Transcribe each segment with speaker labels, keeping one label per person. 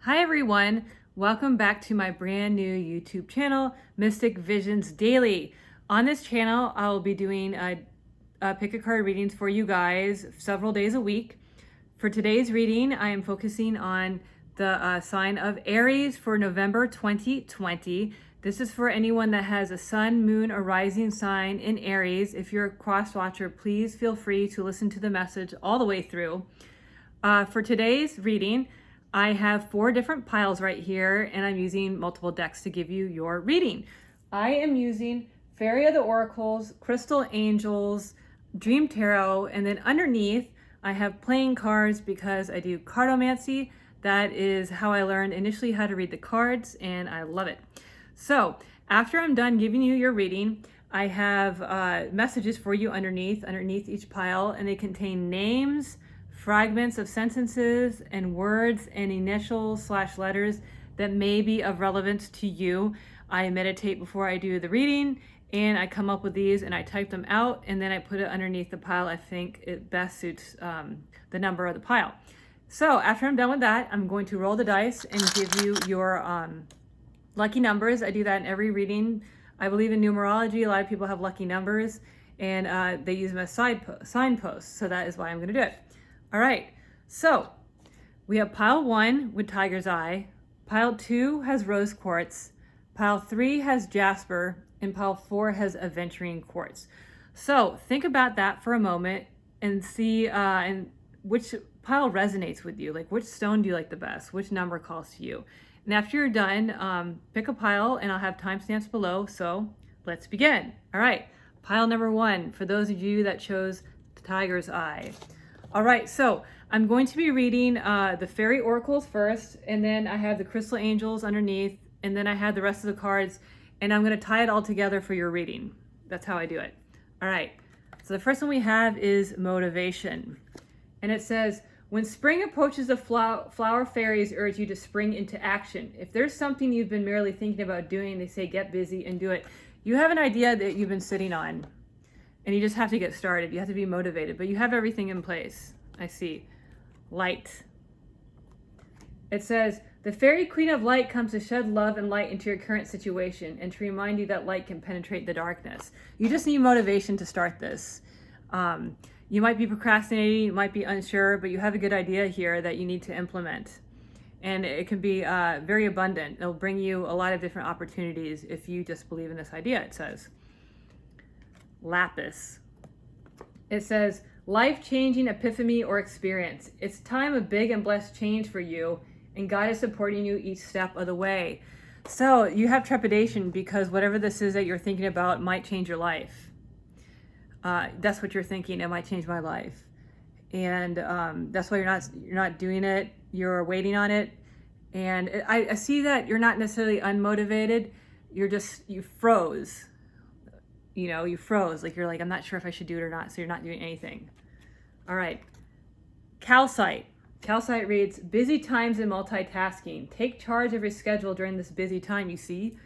Speaker 1: Hi everyone, welcome back to my brand new YouTube channel, Mystic Visions Daily. On this channel, I'll be doing pick a card readings for you guys several days a week. For today's reading, I am focusing on the sign of Aries for November 2020. This is for anyone that has a sun, moon, or rising sign in Aries. If you're a cross watcher, please feel free to listen to the message all the way through. For today's reading, I have 4 different piles right here, and I'm using multiple decks to give you your reading. I am using Fairy of the Oracles, Crystal Angels, Dream Tarot, and then underneath I have playing cards because I do cardomancy. That is how I learned initially how to read the cards, and I love it. So after I'm done giving you your reading, I have messages for you underneath each pile, and they contain names, fragments of sentences and words and initials/letters that may be of relevance to you. I meditate before I do the reading, and I come up with these and I type them out, and then I put it underneath the pile I think it best suits the number of the pile. So after I'm done with that, I'm going to roll the dice and give you your lucky numbers. I do that in every reading. I believe in numerology. A lot of people have lucky numbers, and they use them as signposts, so that is why I'm going to do it. All right, so we have pile 1 with Tiger's Eye, pile 2 has Rose Quartz, pile 3 has Jasper, and pile 4 has Aventurine Quartz. So think about that for a moment and see and which pile resonates with you. Like, which stone do you like the best? Which number calls to you? And after you're done, pick a pile, and I'll have timestamps below, so let's begin. All right, pile number 1, for those of you that chose Tiger's Eye. All right, so I'm going to be reading the Fairy Oracles first, and then I have the Crystal Angels underneath, and then I have the rest of the cards, and I'm going to tie it all together for your reading. That's how I do it. All right, so the first one we have is motivation. And it says, when spring approaches, the flower fairies urge you to spring into action. If there's something you've been merely thinking about doing, they say get busy and do it. You have an idea that you've been sitting on, and you just have to get started. You have to be motivated, but you have everything in place. I see. Light. It says, the fairy queen of light comes to shed love and light into your current situation and to remind you that light can penetrate the darkness. You just need motivation to start this. You might be procrastinating, you might be unsure, but you have a good idea here that you need to implement. And it can be very abundant. It'll bring you a lot of different opportunities if you just believe in this idea, it says. Lapis. It says, life-changing epiphany or experience. It's time of big and blessed change for you, and God is supporting you each step of the way. So you have trepidation because whatever this is that you're thinking about might change your life. That's what you're thinking. It might change my life, and that's why you're not doing it. You're waiting on it, and I see that you're not necessarily unmotivated. You froze. You know, you froze, like you're like, I'm not sure if I should do it or not, so you're not doing anything. All right, calcite. Calcite reads, busy times and multitasking. Take charge of your schedule during this busy time, you see,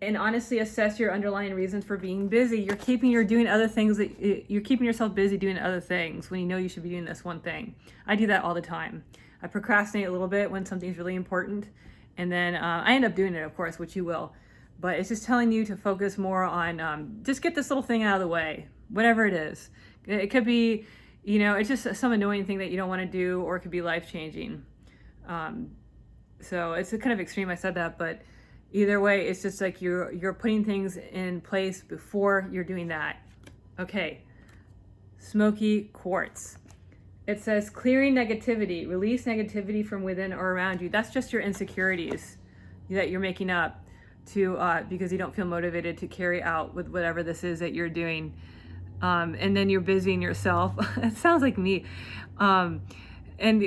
Speaker 1: and honestly assess your underlying reasons for being busy. You're keeping yourself busy doing other things when you know you should be doing this one thing. I do that all the time. I procrastinate a little bit when something's really important, and then I end up doing it, of course, which you will. But it's just telling you to focus more on, just get this little thing out of the way, whatever it is. It could be, you know, it's just some annoying thing that you don't want to do, or it could be life-changing. So it's a kind of extreme I said that, but either way, it's just like you're putting things in place before you're doing that. Okay, smoky quartz. It says, clearing negativity, release negativity from within or around you. That's just your insecurities that you're making up because you don't feel motivated to carry out with whatever this is that you're doing. And then you're busying yourself. It sounds like me. And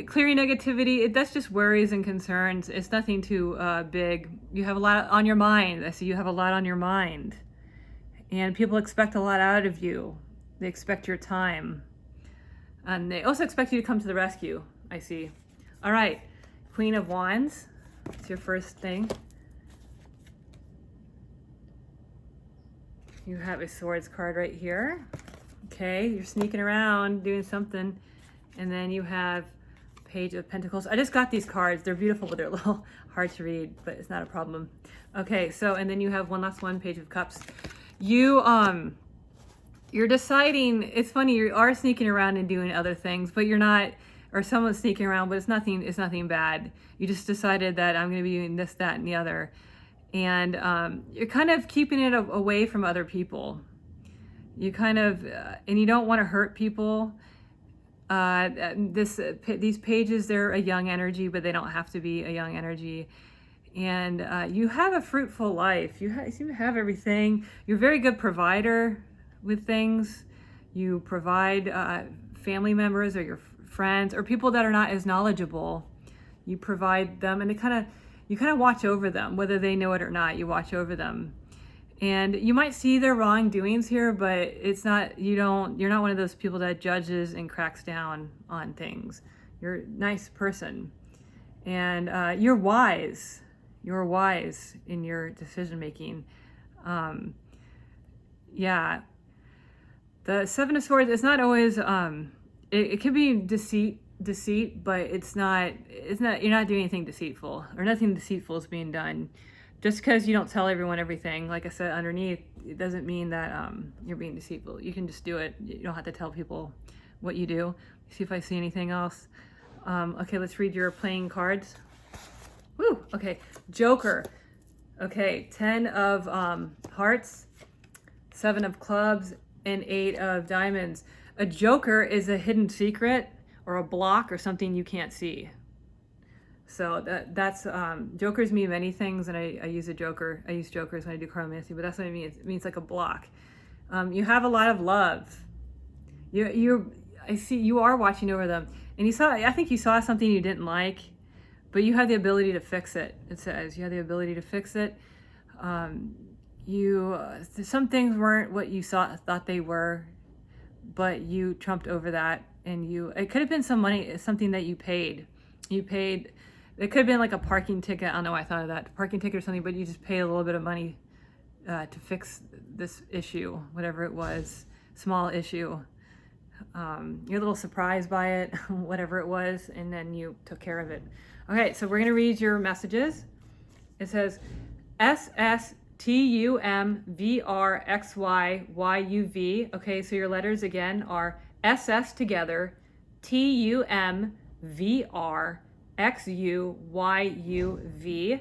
Speaker 1: clearing negativity, that's just worries and concerns. It's nothing too big. You have a lot on your mind. I see you have a lot on your mind. And people expect a lot out of you. They expect your time. And they also expect you to come to the rescue, I see. All right, Queen of Wands. It's your first thing. You have a Swords card right here. Okay, you're sneaking around doing something. And then you have Page of Pentacles. I just got these cards. They're beautiful, but they're a little hard to read, but it's not a problem. Okay, so, and then you have one last one, Page of Cups. You're deciding, it's funny, you are sneaking around and doing other things, but you're not, or someone's sneaking around, but it's nothing bad. You just decided that I'm going to be doing this, that, and the other. And you're kind of keeping it away from other people. You kind of, and you don't want to hurt people. These pages, they're a young energy, but they don't have to be a young energy. And you have a fruitful life. You seem to have everything. You're a very good provider with things. You provide family members or your friends or people that are not as knowledgeable. You provide them, and you kind of watch over them, whether they know it or not. You watch over them, and you might see their wrongdoings here, but it's not. You're not one of those people that judges and cracks down on things. You're a nice person, and you're wise. You're wise in your decision making. Yeah. The Seven of Swords is not always, it could be deceit, but it's not, you're not doing anything deceitful, or nothing deceitful is being done. Just because you don't tell everyone everything, like I said underneath, it doesn't mean that you're being deceitful. You can just do it. You don't have to tell people what you do. See if I see anything else. Okay, let's read your playing cards. Woo, okay, Joker. Okay, 10 of hearts, 7 of clubs, and 8 of diamonds. A joker is a hidden secret or a block or something you can't see. So that's jokers mean many things, and I use a joker. I use jokers when I do cartomancy, but that's what it means. It means like a block. You have a lot of love. I see you are watching over them, and I think you saw something you didn't like, but you have the ability to fix it. It says you have the ability to fix it. Some things weren't what you thought they were, but you trumped over that, and it could have been something that you paid. It could have been like a parking ticket. I don't know why I thought of that, parking ticket or something, but you just paid a little bit of money to fix this issue, whatever it was, small issue. You're a little surprised by it, whatever it was, and then you took care of it. Okay, so we're gonna read your messages. It says SSTUMVRXYYUV. Okay, so your letters again are SS together, TUMVRXYUV.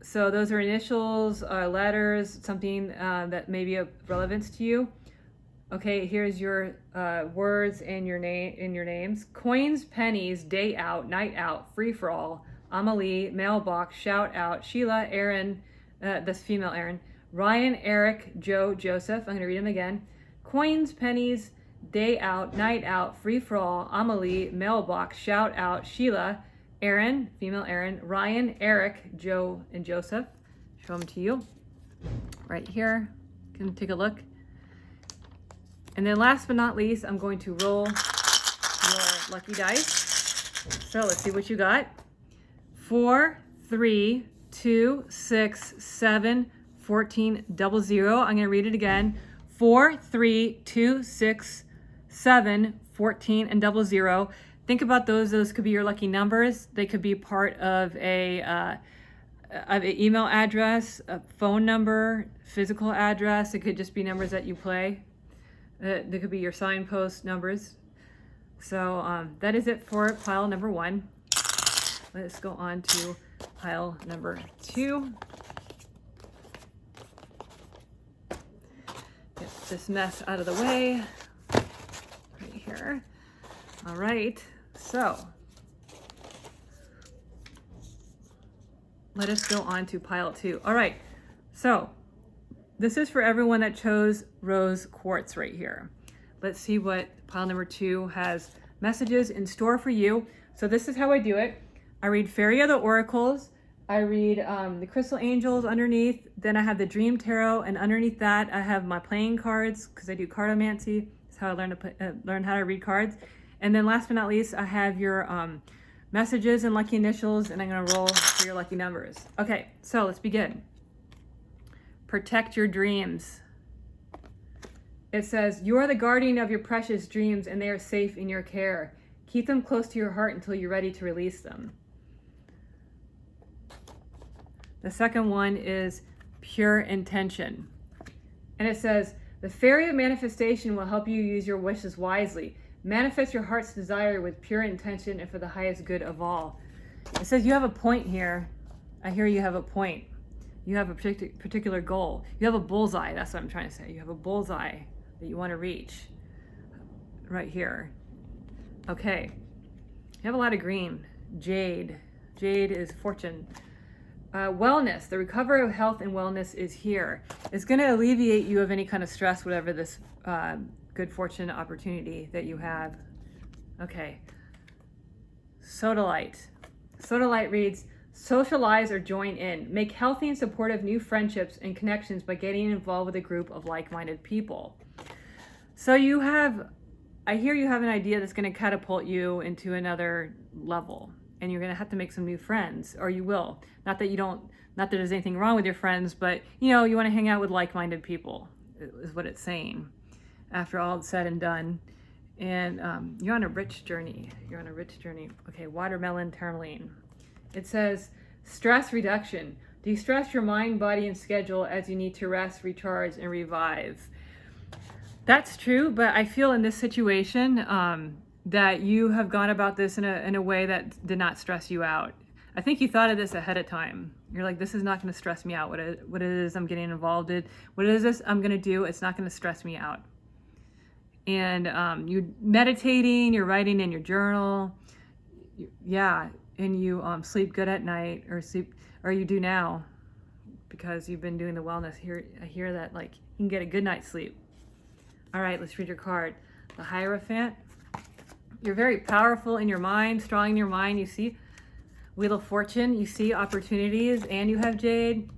Speaker 1: So those are initials, letters, something that may be of relevance to you. Okay, here's your words and your names. Coins, pennies, day out, night out, free for all. Amelie, mailbox, shout out, Sheila, Aaron, that's female Aaron, Ryan, Eric, Joe, Joseph. I'm going to read them again. Coins, pennies, day out, night out, free for all. Amelie, mailbox, shout out, Sheila, Aaron, female Aaron, Ryan, Eric, Joe, and Joseph. Show them to you right here. You can take a look. And then last but not least, I'm going to roll your lucky dice. So let's see what you got. 4, 3, 2, 6, 7, 14, 00. I'm going to read it again. 4, 3, 2, 6, 7, 14, and 00. Think about those. Those could be your lucky numbers. They could be part of an email address, a phone number, physical address. It could just be numbers that you play. They could be your signpost numbers. So that is it for pile number 1. Let's go on to pile number 2. Get this mess out of the way right here. All right, so let us go on to pile 2. All right, so this is for everyone that chose rose quartz right here. Let's see what pile number 2 has messages in store for you. So this is how I do it. I read Fairy of the Oracles. I read the Crystal Angels underneath. Then I have the Dream Tarot, and underneath that I have my playing cards because I do cartomancy. That's how I learn how to read cards. And then last but not least, I have your messages and lucky initials, and I'm gonna roll for your lucky numbers. Okay, so let's begin. Protect your dreams. It says, you are the guardian of your precious dreams, and they are safe in your care. Keep them close to your heart until you're ready to release them. The second one is pure intention. And it says, the fairy of manifestation will help you use your wishes wisely. Manifest your heart's desire with pure intention and for the highest good of all. It says you have a point here. I hear you have a point. You have a particular goal. You have a bullseye. That's what I'm trying to say. You have a bullseye that you want to reach right here. Okay. You have a lot of green. Jade. Jade is fortune. Wellness. The recovery of health and wellness is here. It's going to alleviate you of any kind of stress, whatever this good fortune opportunity that you have. Okay. Sodalite. Sodalite reads, socialize or join in. Make healthy and supportive new friendships and connections by getting involved with a group of like-minded people. So you have, I hear you have an idea that's going to catapult you into another level, and you're going to have to make some new friends, or you will. Not that there's anything wrong with your friends, but you want to hang out with like-minded people, is what it's saying, after all is said and done. And you're on a rich journey. You're on a rich journey. Okay, watermelon tourmaline. It says, stress reduction. De-stress your mind, body, and schedule as you need to rest, recharge, and revive. That's true, but I feel in this situation that you have gone about this in a way that did not stress you out. I think you thought of this ahead of time. You're like, this is not going to stress me out. What it is I'm getting involved in, what it is this I'm going to do, it's not going to stress me out. And you're meditating, you're writing in your journal. And you sleep good at night, or you do now, because you've been doing the wellness. I hear that like you can get a good night's sleep. All right, let's read your card. The Hierophant. You're very powerful in your mind, strong in your mind. You see Wheel of Fortune, you see opportunities, and you have Jade.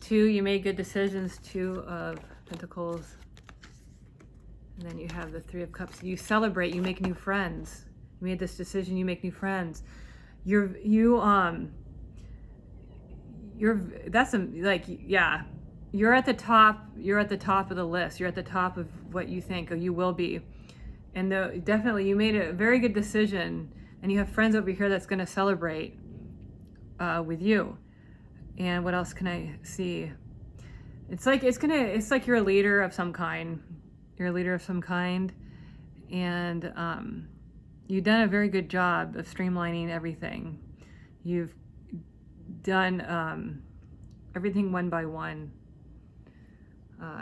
Speaker 1: 2, you made good decisions. 2 of Pentacles. And then you have the 3 of Cups. You celebrate, you make new friends. You made this decision, you make new friends. You're at the top of the list. You're at the top of what you think, or you will be. And definitely you made a very good decision, and you have friends over here that's going to celebrate with you. And what else can I see? It's like you're a leader of some kind. You're a leader of some kind, and you've done a very good job of streamlining everything. You've done everything one by one.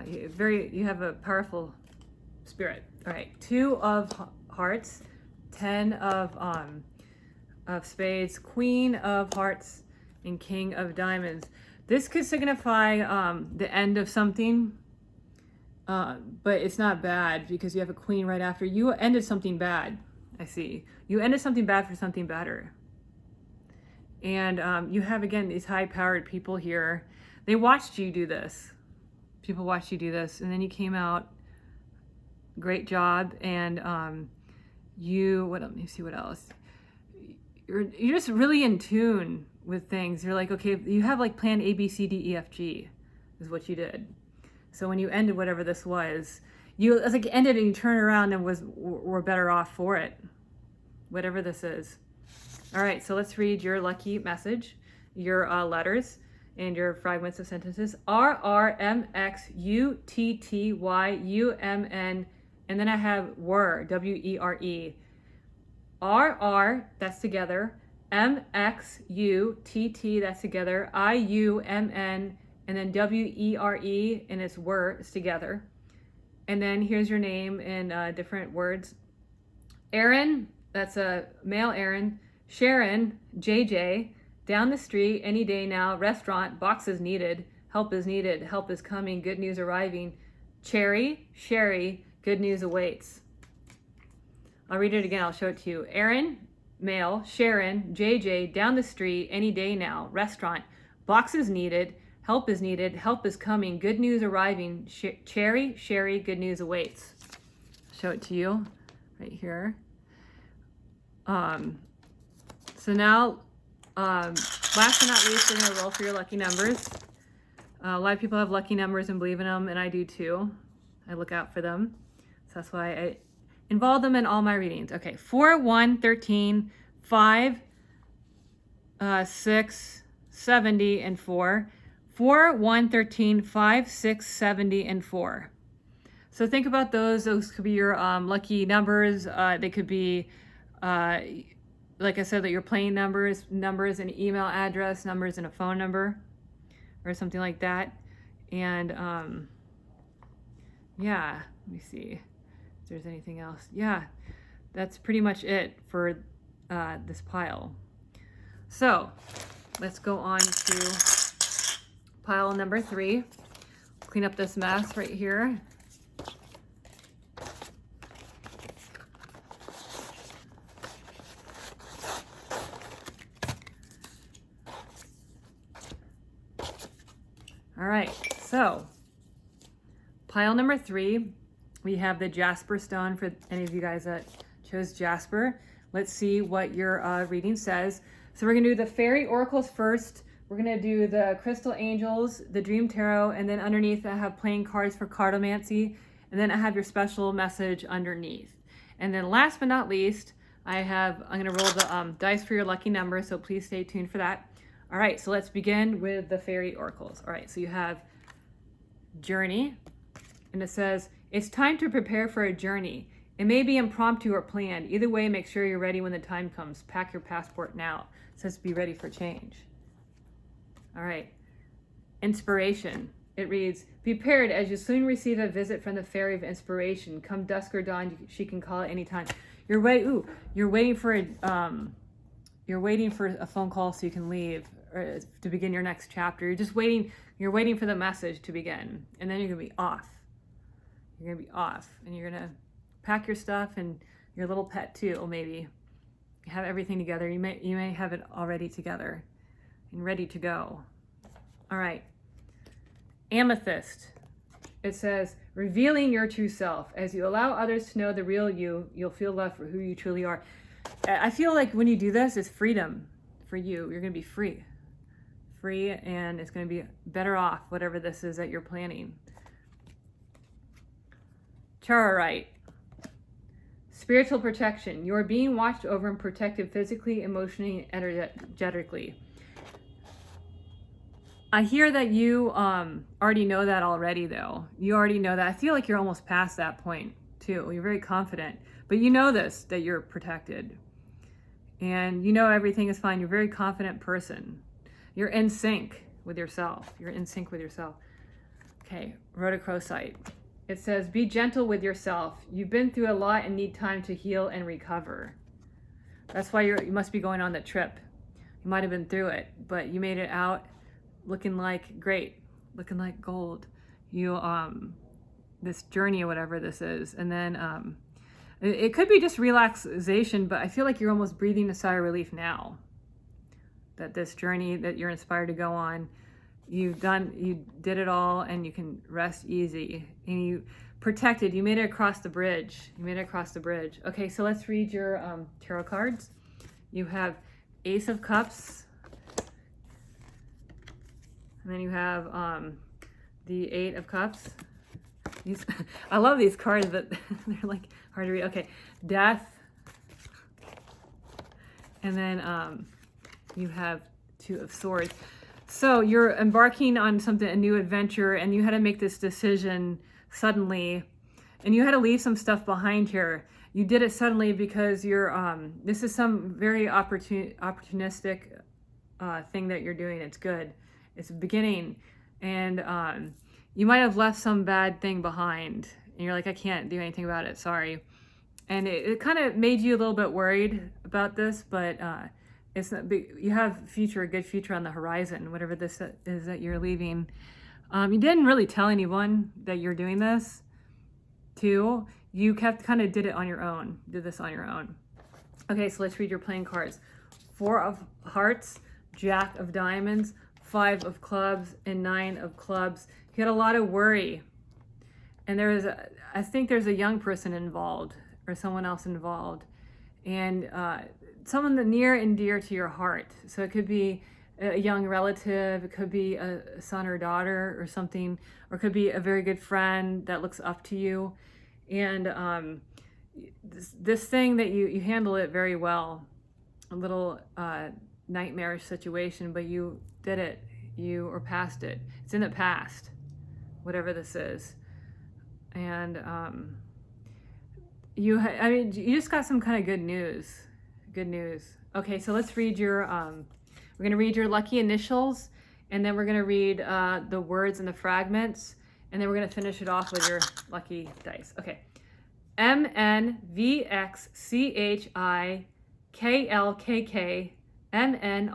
Speaker 1: You have a powerful spirit. All right, 2 of Hearts, 10 of Spades, Queen of Hearts, and King of Diamonds. This could signify the end of something, but it's not bad because you have a Queen right after. You ended something bad. I see. You ended something bad for something better. And you have, again, these high-powered people here. They watched you do this. People watched you do this, and then you came out. Great job. And let me see what else. You're just really in tune with things. You're like, okay, you have like plan A, B, C, D, E, F, G is what you did. So when you ended whatever this was, it's like ended and you turn around and were better off for it. Whatever this is. All right, so let's read your lucky message, your letters, and your fragments of sentences. RRMXUTTYUMN, and then I have WERE, WERE. RR, that's together. MXUTT, that's together. IUMN, and then WERE, and it's WERE, it's together. And then here's your name in different words. Aaron, that's a male Aaron. Sharon, JJ, down the street, any day now, restaurant, boxes needed, help is coming, good news arriving. Cherry, Sherry, good news awaits. I'll read it again, I'll show it to you. Aaron, male, Sharon, JJ, down the street, any day now, restaurant, boxes needed, help is coming, good news arriving. Cherry, Sherry, good news awaits. Show it to you right here. So now, last but not least, we're going to roll for your lucky numbers. A lot of people have lucky numbers and believe in them, and I do too. I look out for them. So that's why Involve them in all my readings. Okay, 4, 1, 13, 5, 6, 70, and 4. 4, 1, 13, 5, 6, 70, and 4. So think about those. Those could be your lucky numbers. They could be, like I said, that your playing numbers, an email address, numbers, and a phone number, or something like that. And yeah, let me see if there's anything else. Yeah, that's pretty much it for this pile. So let's go on to pile number 3. Clean up this mess right here. All right, so pile number 3, we have the Jasper stone for any of you guys that chose Jasper. Let's see what your reading says. So we're gonna do the fairy oracles first. We're gonna do the crystal angels, the dream tarot, and then underneath I have playing cards for cardomancy, and then I have your special message underneath. And then last but not least, I'm gonna roll the dice for your lucky number, so please stay tuned for that. All right, so let's begin with the fairy oracles. All right, so you have journey, and it says, it's time to prepare for a journey. It may be impromptu or planned. Either way, make sure you're ready when the time comes. Pack your passport now. It says be ready for change. All right, inspiration. It reads, be prepared as you soon receive a visit from the fairy of inspiration. Come dusk or dawn, she can call at any time. You're waiting for a phone call so you can leave, or to begin your next chapter. You're waiting for the message to begin, and then you're gonna be off. You're gonna be off, and you're gonna pack your stuff and your little pet too. Maybe have everything together. You may have it already together and ready to go. All right, amethyst. It says, revealing your true self. As you allow others to know the real you, you'll feel love for who you truly are. I feel like when you do this, it's freedom for you. You're going to be free, and it's going to be better off, whatever this is that you're planning. Charite. Spiritual protection. You are being watched over and protected physically, emotionally, and energetically. I hear that you already know that already, though. You already know that. I feel like you're almost past that point, too. You're very confident. But you know this, that you're protected. And you know everything is fine. You're a very confident person. You're in sync with yourself. You're in sync with yourself. Okay, rhodochrosite. It says, be gentle with yourself. You've been through a lot and need time to heal and recover. That's why you must be going on the trip. You might have been through it, but you made it out looking like great, looking like gold. You, this journey or whatever this is. And then it could be just relaxation, but I feel like you're almost breathing a sigh of relief now. That this journey that you're inspired to go on, you did it all, and you can rest easy. And you protected, you made it across the bridge. Okay, so let's read your tarot cards. You have Ace of Cups, and then you have the 8 of Cups. I love these cards, but they're like hard to read. Okay, Death, and then you have 2 of Swords. So you're embarking on a new adventure, and you had to make this decision suddenly, and you had to leave some stuff behind here. You did it suddenly because this is some very opportunistic thing that you're doing. It's good. It's a beginning, and you might have left some bad thing behind, and you're like, I can't do anything about it, sorry. And it kind of made you a little bit worried about this, but it's not big. You have a good future on the horizon, whatever this is that you're leaving. You didn't really tell anyone that you're doing this, too. You did this on your own. Okay, so let's read your playing cards. 4 of Hearts, Jack of Diamonds, 5 of Clubs, and 9 of Clubs. You had a lot of worry, and I think there's a young person involved, or someone else involved, and someone that near and dear to your heart. So it could be a young relative, it could be a son or daughter or something, or it could be a very good friend that looks up to you. And this thing that you handle it very well. A little nightmarish situation, but you did it. You are past it. It's in the past, whatever this is. And you just got some kind of good news. Good news. Okay, so let's read your we're gonna read your lucky initials, and then we're gonna read the words and the fragments, and then we're gonna finish it off with your lucky dice. Okay. MNVXCHIKLKK MNRSTUVP.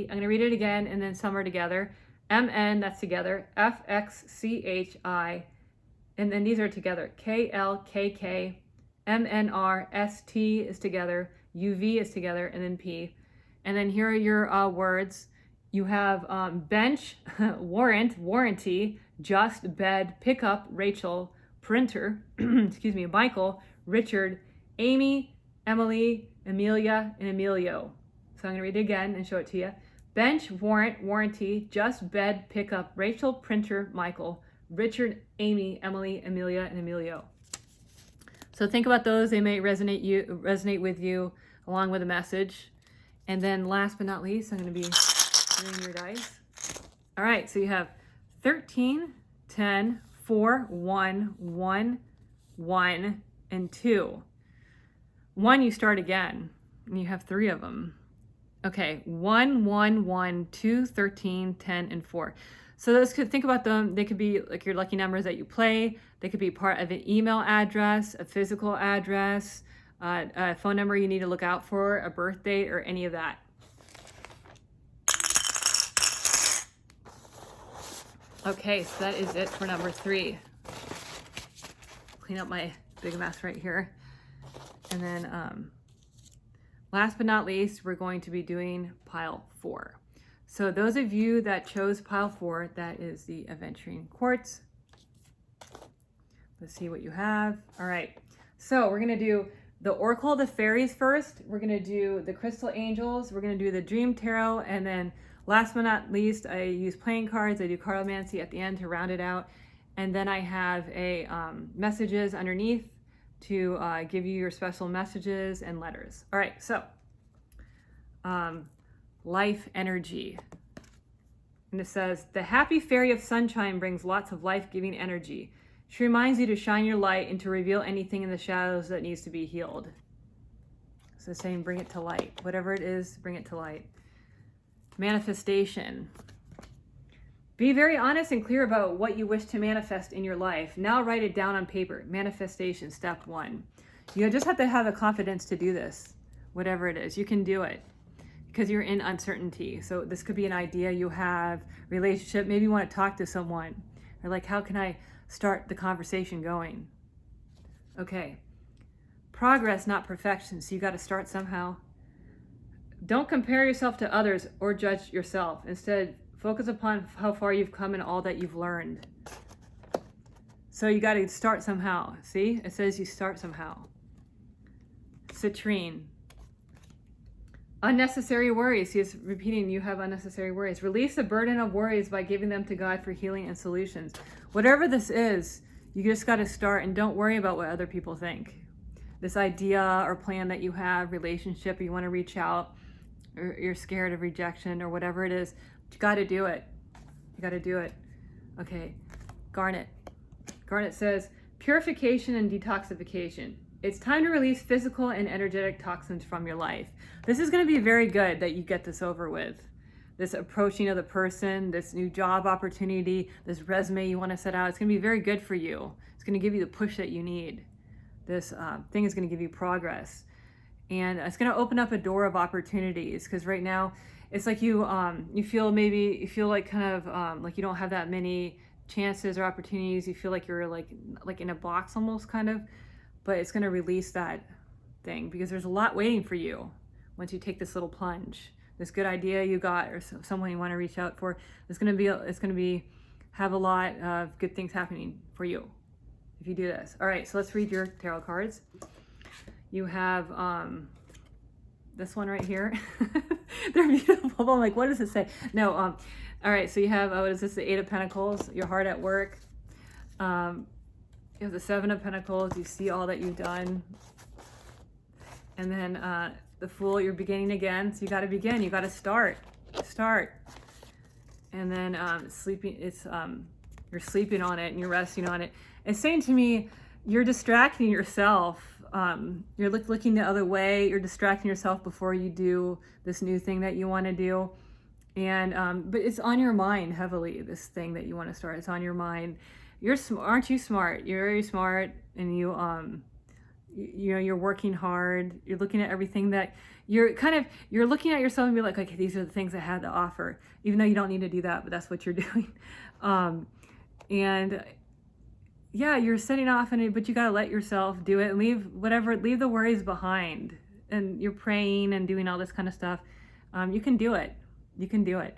Speaker 1: I'm going to read it again, and then some are together. MN, that's together. FXCHI, and then these are together. KLKK MNRST is together. UV is together, and then P. And then here are your words. You have bench, warrant, warranty, just, bed, pickup, Rachel, printer, excuse me, Michael, Richard, Amy, Emily, Amelia, and Emilio. So I'm going to read it again and show it to you. Bench, warrant, warranty, just, bed, pickup, Rachel, printer, Michael, Richard, Amy, Emily, Amelia, and Emilio. So think about those. They may resonate with you along with a message. And then last but not least, I'm going to be doing your dice. All right, so you have 13, 10, 4, 1, 1, 1, and 2. 1, you start again, and you have 3 of them. Okay, 1, 1, 1, 2, 13, 10, and 4. So those think about them. They could be like your lucky numbers that you play. They could be part of an email address, a physical address, a phone number you need to look out for, a birth date, or any of that. Okay, so that is it for number 3. Clean up my big mess right here. And then last but not least, we're going to be doing pile 4. So those of you that chose pile 4, that is the aventurine quartz. Let's see what you have. All right, so we're gonna do the Oracle of the Fairies first. We're gonna do the Crystal Angels. We're gonna do the Dream Tarot, and then last but not least, I use playing cards. I do cartomancy at the end to round it out. And then I have a messages underneath to give you your special messages and letters. All right, so life energy. And it says, the happy fairy of sunshine brings lots of life-giving energy. She reminds you to shine your light and to reveal anything in the shadows that needs to be healed. So saying, bring it to light. Whatever it is, bring it to light. Manifestation. Be very honest and clear about what you wish to manifest in your life. Now write it down on paper. Manifestation, step 1. You just have to have the confidence to do this. Whatever it is, you can do it because you're in uncertainty. So this could be an idea you have, relationship. Maybe you want to talk to someone. Or like, how can I start the conversation going? Okay. Progress, not perfection. So you got to start somehow. Don't compare yourself to others or judge yourself. Instead, focus upon how far you've come and all that you've learned. So you got to start somehow. See, it says you start somehow. Citrine. Unnecessary worries. He's repeating, you have unnecessary worries. Release the burden of worries by giving them to God for healing and solutions. Whatever this is, you just got to start, and don't worry about what other people think. This idea or plan that you have, relationship, or you want to reach out, or you're scared of rejection or whatever it is, you got to do it. You got to do it. Okay, Garnet. Garnet says, purification and detoxification. It's time to release physical and energetic toxins from your life. This is going to be very good that you get this over with. This approaching of the person, this new job opportunity, this resume you want to set out, it's going to be very good for you. It's going to give you the push that you need. This thing is going to give you progress. And it's going to open up a door of opportunities, because right now it's like you feel like kind of like you don't have that many chances or opportunities. You feel like you're like in a box almost, kind of. But it's going to release that thing, because there's a lot waiting for you once you take this little plunge. This good idea you got, or someone you want to reach out for, it's going to have a lot of good things happening for you if you do this. All right, so let's read your tarot cards. You have this one right here. They're beautiful. I'm like, what does it say? No. All right, so you have what is this? The 8 of Pentacles. Your heart at work. You have the Seven of Pentacles. You see all that you've done. And then the Fool, you're beginning again. So you got to begin. You got to start. And then sleeping, you're sleeping on it and you're resting on it. It's saying to me, you're distracting yourself. You're looking the other way. You're distracting yourself before you do this new thing that you want to do. And but it's on your mind heavily, this thing that you want to start. It's on your mind. Aren't you smart? You're very smart, and you know, you're working hard. You're looking at everything that you're looking at yourself and be like, okay, these are the things I had to offer, even though you don't need to do that, but that's what you're doing. And yeah, you're setting off in it, but you got to let yourself do it and leave the worries behind. And you're praying and doing all this kind of stuff. You can do it. You can do it.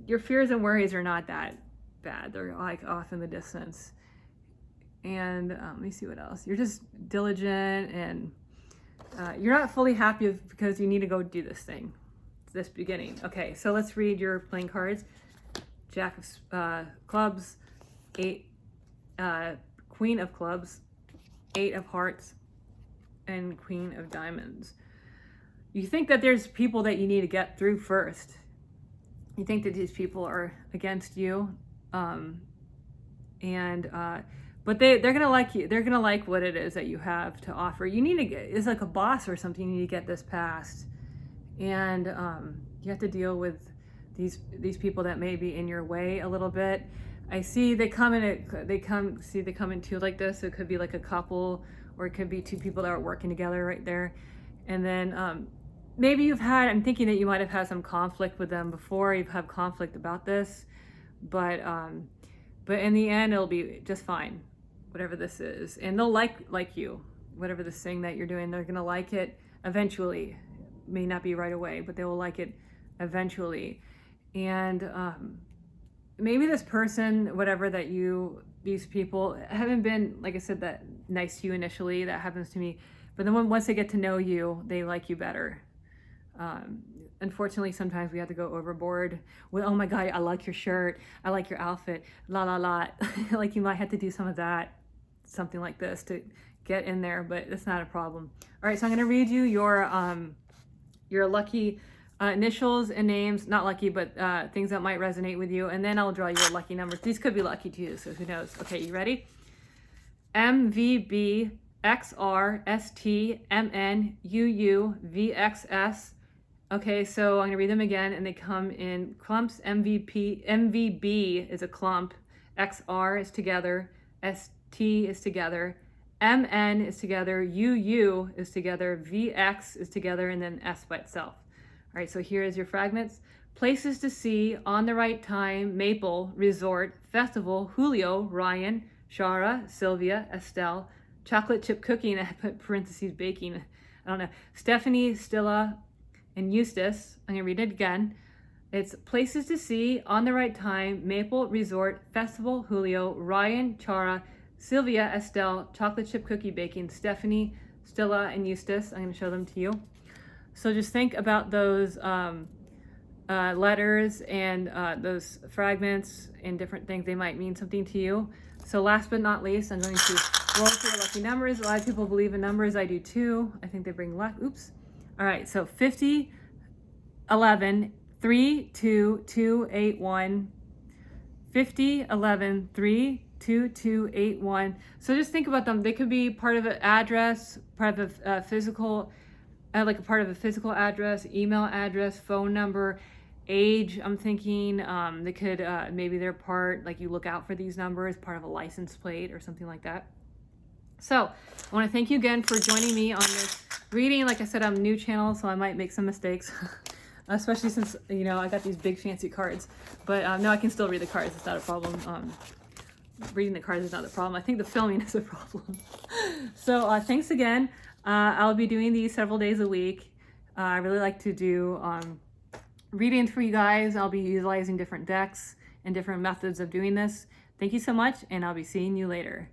Speaker 1: Your fears and worries are not that bad. They're like off in the distance. And let me see what else. You're just diligent, and you're not fully happy because you need to go do this thing, this beginning. Okay, so let's read your playing cards. Jack of Clubs, Queen of Clubs, Eight of Hearts, and Queen of Diamonds. You think that there's people that you need to get through first. You think that these people are against you, but they're gonna like you. They're gonna like what it is that you have to offer. You need to it's like a boss or something. You need to get this passed, and you have to deal with these people that may be in your way a little bit. I see they come in two like this. It could be like a couple, or it could be two people that are working together right there. And then maybe I'm thinking that you might have had some conflict with them before. You've had conflict about this, but in the end, it'll be just fine, whatever this is. And they'll like you, whatever this thing that you're doing. They're gonna like it eventually. May not be right away, but they will like it eventually. And maybe this person, these people haven't been, like I said, that nice to you initially. That happens to me. But then once they get to know you, they like you better. Unfortunately, sometimes we have to go overboard with, oh my God, I like your shirt. I like your outfit, la, la, la. Like you might have to do some of that, something like this to get in there, but it's not a problem. All right, so I'm gonna read you your lucky initials and names, not lucky, but things that might resonate with you. And then I'll draw your lucky numbers. These could be lucky too, so who knows? Okay, you ready? MVB, XR, ST, MN, UU, VXS. Okay, so I'm gonna read them again, and they come in clumps. MVB is a clump, XR is together, ST is together, MN is together, UU is together, VX is together, and then S by itself. All right, so here is your fragments. Places to see, on the right time, Maple, Resort, Festival, Julio, Ryan, Shara, Sylvia, Estelle, chocolate chip cookie, and I put parentheses baking, I don't know, Stephanie, Stilla, and Eustace. I'm gonna read it again. It's places to see, on the right time, Maple, Resort, Festival, Julio, Ryan, Chara, Sylvia, Estelle, chocolate chip cookie baking, Stephanie, Stilla, and Eustace. I'm gonna show them to you. So just think about those letters and those fragments and different things. They might mean something to you. So last but not least, I'm going to roll through the lucky numbers. A lot of people believe in numbers. I do too. I think they bring luck. Oops. All right, so 50, 11, 3, 2, 2, 8, 1. 50, 11, 3, 2, 2, 8, 1. So just think about them. They could be part of an address, part of a physical, like a part of a physical address, email address, phone number, age. I'm thinking they could, maybe they're part, like you look out for these numbers, part of a license plate or something like that. So I want to thank you again for joining me on this reading. Like I said, I'm a new channel, so I might make some mistakes, especially since, you know, I got these big fancy cards. But no, I can still read the cards. It's not a problem. Reading the cards is not the problem. I think the filming is a problem. So thanks again. I'll be doing these several days a week. I really like to do readings for you guys. I'll be utilizing different decks and different methods of doing this. Thank you so much, and I'll be seeing you later.